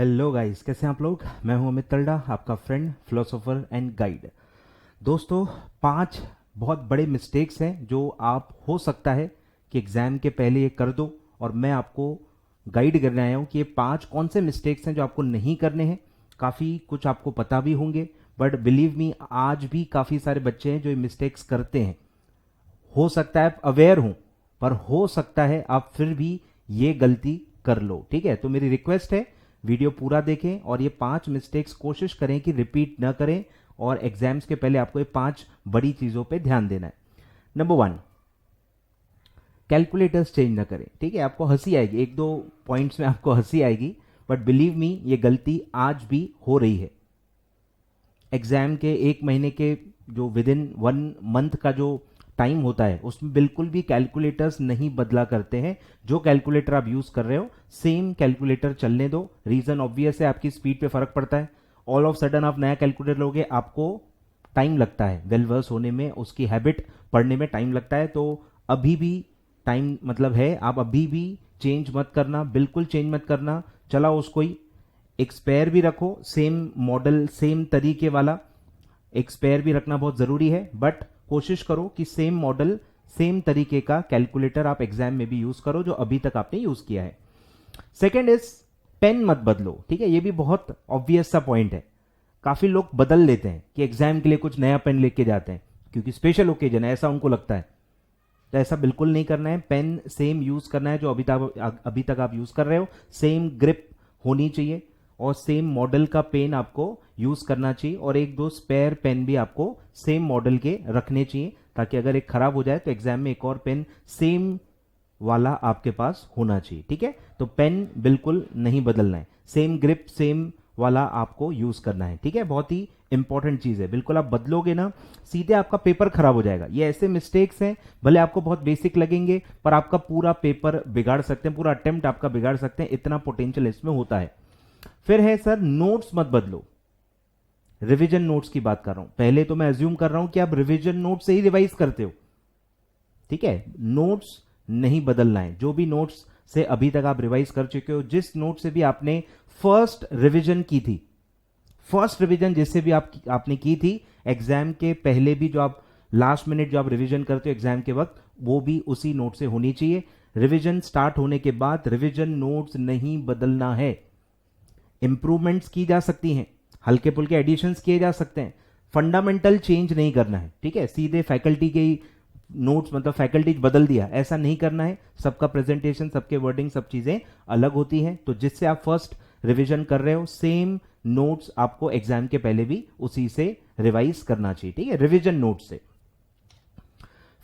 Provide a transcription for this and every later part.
Hello guys, कैसे हैं आप लोग। मैं हूं अमित तलड़ा, आपका फ्रेंड, फिलोसोफर एंड गाइड। दोस्तों, 5 बहुत बड़े मिस्टेक्स हैं जो आप हो सकता है कि एग्जाम के पहले ये कर दो, और मैं आपको गाइड करने आया हूं कि ये 5 कौन से मिस्टेक्स हैं जो आपको नहीं करने हैं। काफ़ी कुछ आपको पता भी होंगे, बट बिलीव मी, आज भी काफ़ी सारे बच्चे हैं जो ये मिस्टेक्स करते हैं। हो सकता है आप अवेयर हो, पर हो सकता है आप फिर भी ये गलती कर लो। ठीक है, तो मेरी रिक्वेस्ट है, वीडियो पूरा देखें और ये 5 मिस्टेक्स कोशिश करें कि रिपीट न करें, और एग्जाम्स के पहले आपको ये 5 बड़ी चीजों पे ध्यान देना है। नंबर 1, कैलकुलेटर्स चेंज न करें। ठीक है, आपको हंसी आएगी, 1-2 पॉइंट्स में आपको हंसी आएगी, बट बिलीव मी, ये गलती आज भी हो रही है। एग्जाम के 1 महीने के जो विद इन 1 मंथ का जो टाइम होता है, उसमें बिल्कुल भी कैलकुलेटर्स नहीं बदला करते हैं। जो कैलकुलेटर आप यूज कर रहे हो, सेम कैलकुलेटर चलने दो। रीजन ऑब्वियस है, आपकी स्पीड पे फर्क पड़ता है। ऑल ऑफ सडन आप नया कैलकुलेटर लोगे, आपको टाइम लगता है वेल वर्स होने में, उसकी हैबिट पढ़ने में टाइम लगता है। तो अभी भी टाइम मतलब है, आप अभी भी चेंज मत करना, बिल्कुल चेंज मत करना। चलाओ उसको ही। एक स्पेयर भी रखो, सेम मॉडल सेम तरीके वाला एक स्पेयर भी रखना बहुत जरूरी है, बट कोशिश करो कि सेम मॉडल सेम तरीके का कैलकुलेटर आप एग्जाम में भी यूज करो जो अभी तक आपने यूज किया है। सेकेंड इज, पेन मत बदलो। ठीक है, ये भी बहुत ऑब्वियस सा पॉइंट है। काफी लोग बदल लेते हैं कि एग्जाम के लिए कुछ नया पेन लेके जाते हैं क्योंकि स्पेशल ओकेजन है, ऐसा उनको लगता है। तो ऐसा बिल्कुल नहीं करना है। पेन सेम यूज करना है जो अभी तक आप यूज कर रहे हो। सेम ग्रिप होनी चाहिए और सेम मॉडल का पेन आपको यूज करना चाहिए, और 1-2 स्पेयर पेन भी आपको सेम मॉडल के रखने चाहिए, ताकि अगर एक खराब हो जाए तो एग्जाम में एक और पेन सेम वाला आपके पास होना चाहिए। ठीक है, तो पेन बिल्कुल नहीं बदलना है, सेम ग्रिप सेम वाला आपको यूज करना है। ठीक है, बहुत ही इंपॉर्टेंट चीज है। बिल्कुल आप बदलोगे ना, सीधे आपका पेपर खराब हो जाएगा। ये ऐसे मिस्टेक्स हैं, भले आपको बहुत बेसिक लगेंगे, पर आपका पूरा पेपर बिगाड़ सकते हैं, पूरा अटेम्प्ट आपका बिगाड़ सकते हैं। इतना पोटेंशियल इसमें होता है। फिर है सर, नोट्स मत बदलो। रिवीजन नोट्स की बात कर रहा हूं। पहले तो मैं अज्यूम कर रहा हूं कि आप रिवीजन नोट से ही रिवाइज करते हो। ठीक है, नोट्स नहीं बदलना है। जो भी नोट्स से अभी तक आप रिवाइज कर चुके हो, जिस नोट से भी आपने फर्स्ट रिवीजन की थी, फर्स्ट रिवीजन जिससे भी आपने की थी, एग्जाम के पहले भी जो आप लास्ट मिनट जो आप रिवीजन करते हो एग्जाम के वक्त, वो भी उसी नोट से होनी चाहिए। रिवीजन स्टार्ट होने के बाद रिवीजन नोट्स नहीं बदलना है। इंप्रूवमेंट्स की जा सकती हैं, हल्के फुल्के एडिशंस किए जा सकते हैं, फंडामेंटल चेंज नहीं करना है। ठीक है, सीधे फैकल्टी के नोट्स मतलब फैकल्टी बदल दिया, ऐसा नहीं करना है। सबका प्रेजेंटेशन, सबके वर्डिंग, सब चीजें अलग होती हैं। तो जिससे आप फर्स्ट रिवीजन कर रहे हो, सेम नोट्स आपको एग्जाम के पहले भी उसी से रिवाइज करना चाहिए। ठीक है, रिवीजन नोट से।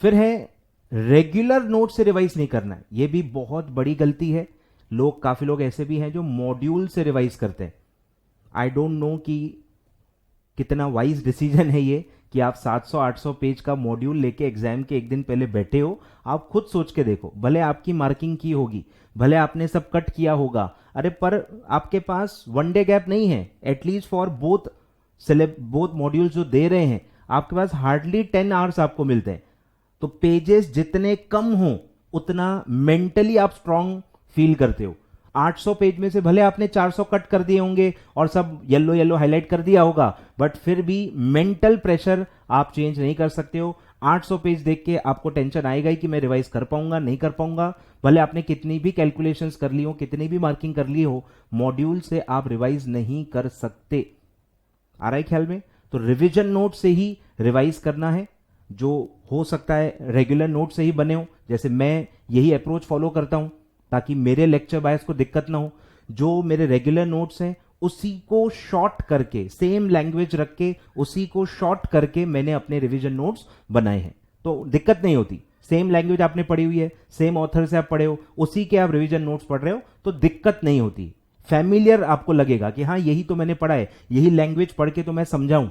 फिर है, रेगुलर नोट से रिवाइज नहीं करना है। यह भी बहुत बड़ी गलती है। काफी लोग ऐसे भी हैं जो मॉड्यूल से रिवाइज करते हैं। आई डोंट नो कि कितना वाइज डिसीजन है ये कि आप 700-800 पेज का मॉड्यूल लेके एग्जाम के एक दिन पहले बैठे हो। आप खुद सोच के देखो, भले आपकी मार्किंग की होगी, भले आपने सब कट किया होगा, अरे पर आपके पास 1 डे गैप नहीं है। एटलीस्ट फॉर बोथ मॉड्यूल जो दे रहे हैं, आपके पास हार्डली 10 आवर्स आपको मिलते हैं। तो पेजेस जितने कम हो, उतना मेंटली आप स्ट्रांग फील करते हो। 800 पेज में से भले आपने 400 कट कर दिए होंगे और सब येलो येलो हाईलाइट कर दिया होगा, बट फिर भी मेंटल प्रेशर आप चेंज नहीं कर सकते हो। 800 पेज देख के आपको टेंशन आएगा ही कि मैं रिवाइज कर पाऊंगा, नहीं कर पाऊंगा। भले आपने कितनी भी कैलकुलेशंस कर ली हो, कितनी भी मार्किंग कर ली हो, मॉड्यूल से आप रिवाइज नहीं कर सकते। आ रहा है ख्याल में? तो रिविजन नोट से ही रिवाइज करना है। जो हो सकता है रेगुलर नोट से ही बने हो, जैसे मैं यही अप्रोच फॉलो करता हूं ताकि मेरे लेक्चर बायस को दिक्कत ना हो। जो मेरे रेगुलर नोट्स हैं उसी को शॉर्ट करके, सेम लैंग्वेज रख के, उसी को शॉर्ट करके मैंने अपने रिवीजन नोट्स बनाए हैं, तो दिक्कत नहीं होती। सेम लैंग्वेज आपने पढ़ी हुई है, सेम ऑथर से आप पढ़े हो, उसी के आप रिवीजन नोट्स पढ़ रहे हो, तो दिक्कत नहीं होती। फैमिलियर आपको लगेगा कि हाँ, यही तो मैंने पढ़ा है, यही लैंग्वेज पढ़ के तो मैं समझाऊं।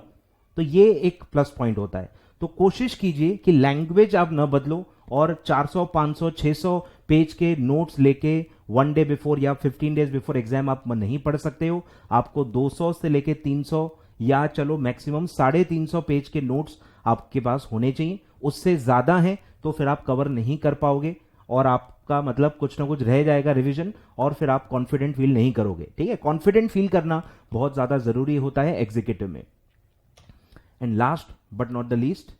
तो ये एक प्लस पॉइंट होता है। तो कोशिश कीजिए कि लैंग्वेज आप न बदलो, और 400, 500, 600 पेज के नोट्स लेके 1 डे बिफोर या 15 डेज बिफोर एग्जाम आप नहीं पढ़ सकते हो। आपको 200 से लेके 300 या चलो मैक्सिमम 350 पेज के नोट्स आपके पास होने चाहिए। उससे ज्यादा है तो फिर आप कवर नहीं कर पाओगे और आप आपका मतलब कुछ ना कुछ रह जाएगा रिवीजन, और फिर आप कॉन्फिडेंट फील नहीं करोगे। ठीक है, कॉन्फिडेंट फील करना बहुत ज्यादा जरूरी होता है एग्जीक्यूटिव में। And last but not the least,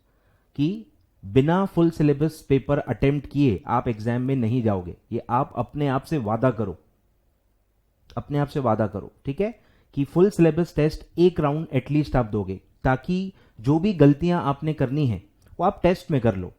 कि बिना फुल सिलेबस पेपर अटेम्प्ट किए आप एग्जाम में नहीं जाओगे। ये आप अपने आप से वादा करो, अपने आप से वादा करो। ठीक है, कि फुल सिलेबस टेस्ट एक राउंड एटलीस्ट आप दोगे, ताकि जो भी गलतियां आपने करनी है वो आप टेस्ट में कर लो।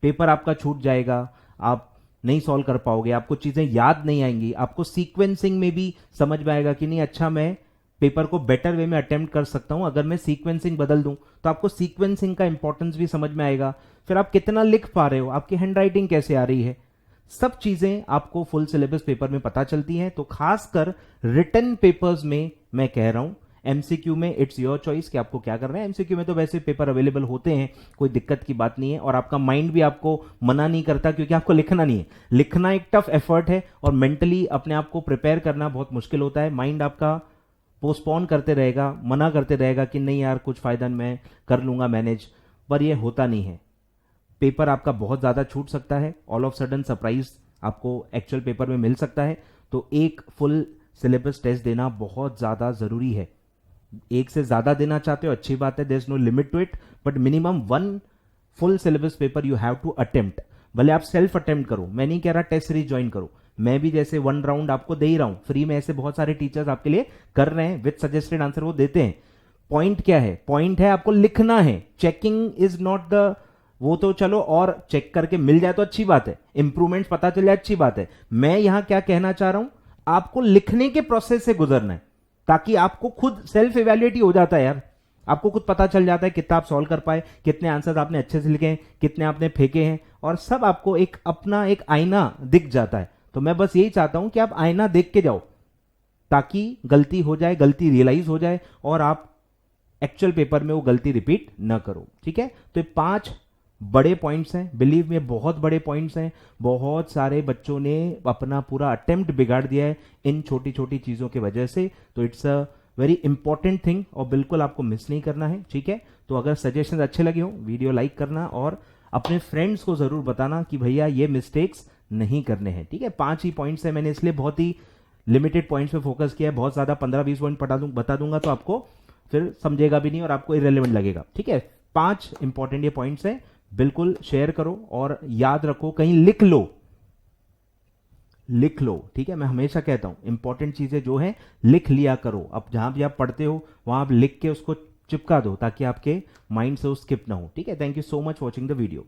पेपर आपका छूट जाएगा, आप नहीं सॉल्व कर पाओगे, आपको चीजें याद नहीं आएंगी, आपको सीक्वेंसिंग में भी समझ में आएगा कि नहीं अच्छा मैं पेपर को बेटर वे में अटेम्प्ट कर सकता हूं अगर मैं सीक्वेंसिंग बदल दूं, तो आपको सीक्वेंसिंग का इंपॉर्टेंस भी समझ में आएगा। फिर आप कितना लिख पा रहे हो, आपकी हैंडराइटिंग कैसे आ रही है, सब चीजें आपको फुल सिलेबस पेपर में पता चलती हैं। तो खासकर रिटन पेपर्स में मैं कह रहा हूं, एमसीक्यू में इट्स योर चॉइस कि आपको क्या करना है। एमसीक्यू में तो वैसे पेपर अवेलेबल होते हैं, कोई दिक्कत की बात नहीं है, और आपका माइंड भी आपको मना नहीं करता, क्योंकि आपको लिखना नहीं है। लिखना एक टफ एफर्ट है, और मेंटली अपने आप को प्रिपेयर करना बहुत मुश्किल होता है। माइंड आपका पोस्टपोन करते रहेगा, मना करते रहेगा कि नहीं यार कुछ फायदा नहीं, मैं कर लूंगा मैनेज, पर यह होता नहीं है। पेपर आपका बहुत ज्यादा छूट सकता है, ऑल ऑफ सडन सरप्राइज आपको एक्चुअल पेपर में मिल सकता है। तो एक फुल सिलेबस टेस्ट देना बहुत ज्यादा जरूरी है। एक से ज्यादा देना चाहते हो अच्छी बात है, there is no limit to it, but minimum 1 full syllabus paper you have to attempt. भले आप सेल्फ अटेम्प्ट करो, मैं नहीं कह रहा टेस्ट सीरीज ज्वाइन करो, मैं भी जैसे 1 राउंड आपको दे ही रहा हूं फ्री में, ऐसे बहुत सारे टीचर्स आपके लिए कर रहे हैं, विद सजेस्टेड आंसर वो देते हैं। पॉइंट क्या है, पॉइंट है आपको लिखना है। चेकिंग इज नॉट द, वो तो चलो और चेक करके मिल जाए तो अच्छी बात है, इंप्रूवमेंट्स पता चल जाए अच्छी बात है। मैं यहां क्या कहना चाह रहा हूं, आपको लिखने के प्रोसेस से गुजरना है, ताकि आपको खुद सेल्फ इवैल्यूएट ही हो जाता है यार, आपको खुद पता चल जाता है कितना आप सॉल्व कर पाए, कितने आंसर्स आपने अच्छे से लिखे हैं, कितने आपने फेंके हैं, और सब आपको एक अपना एक आईना दिख जाता है। तो मैं बस यही चाहता हूं कि आप आईना देख के जाओ, ताकि गलती हो जाए, गलती रियलाइज हो जाए, और आप एक्चुअल पेपर में वो गलती रिपीट ना करो। ठीक है, तो 5 बड़े पॉइंट्स हैं, बिलीव में बहुत बड़े पॉइंट्स हैं। बहुत सारे बच्चों ने अपना पूरा अटेम्प्ट बिगाड़ दिया है इन छोटी छोटी चीजों की वजह से। तो it's a very important thing, और बिल्कुल आपको मिस नहीं करना है। ठीक है, तो अगर सजेशन अच्छे लगे हो वीडियो लाइक करना, और अपने फ्रेंड्स को जरूर बताना कि भैया ये मिस्टेक्स नहीं करने हैं। ठीक है, 5 ही पॉइंट्स है, मैंने इसलिए बहुत ही लिमिटेड पॉइंट्स पे फोकस किया है। बहुत ज्यादा 15-20 पॉइंट बता दूंगा तो आपको फिर समझेगा भी नहीं और आपको इरेलेवेंट लगेगा। ठीक है, 5 इंपॉर्टेंट ये पॉइंट्स हैं, बिल्कुल शेयर करो और याद रखो, कहीं लिख लो, लिख लो। ठीक है, मैं हमेशा कहता हूं इंपॉर्टेंट चीजें जो है लिख लिया करो। अब जहां भी आप पढ़ते हो वहां आप लिख के उसको चिपका दो, ताकि आपके माइंड से वो स्किप ना हो। ठीक है, thank you so much watching the video.